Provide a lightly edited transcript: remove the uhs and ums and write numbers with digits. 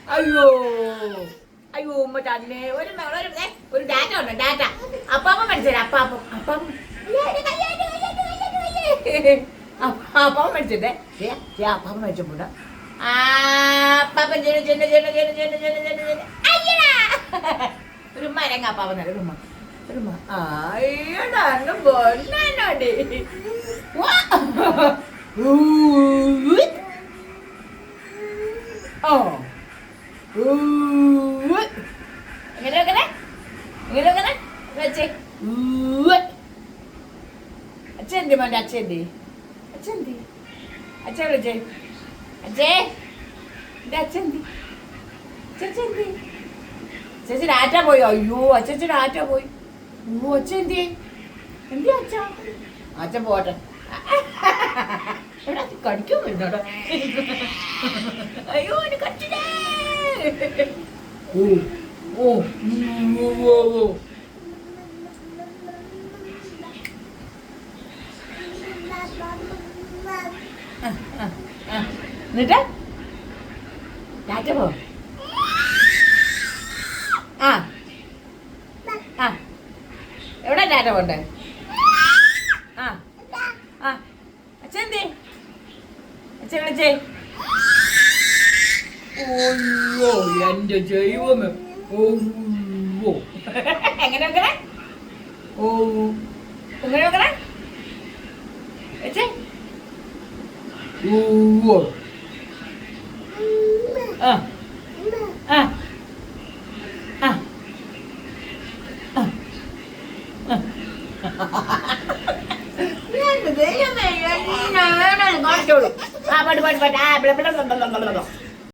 അയ്യോ അയ്യോ ഉമ്മ തന്നെ ഒരു ഡാറ്റ ഉണ്ടോ ഡാറ്റ അപ്പാപ്പൻ മേടിച്ചേരാ അപ്പം അപ്പാപ്പൻ മേടിച്ചിട്ടേ അപ്പാപ്പൻ മേടിച്ചപ്പോണ്ട് അപ്പാപ്പൻ ഒരു മരങ്ങ അപ്പാപ്പൻ നല്ല ഒരു അയ്യടാ പൊന്നോടി ഓ എങ്ങനെ വെച്ചേ അച്ഛൻ്റെ മോൻ്റെ അച്ഛൻ്റെ അച്ഛൻ വിളിച്ചേ അച്ഛേ എൻ്റെ അച്ഛൻ്റെ ചേച്ചി ഡാറ്റ പോയി അയ്യോ അച്ഛൻ ഡാറ്റ പോയി അയ്യോ അച്ഛൻ എന്തി അച്ഛൻ പോട്ടെ കടിക്കാൻ വരുന്നോടാ അയ്യോ എന്നെ കടിച്ചിട്ടേ ഓ എന്നിട്ട് ഡാറ്റ പോ എവിടെ ഡാറ്റ പോണ്ടേ അച്ഛൻ വിളിച്ചേ ഓയ്യോ എന്റെ ദൈവമേ ഓ എങ്ങനെ വെക്കണേ ഓ എങ്ങനെ വെക്കണേ ഓ ദൈവമേ പാട്ട്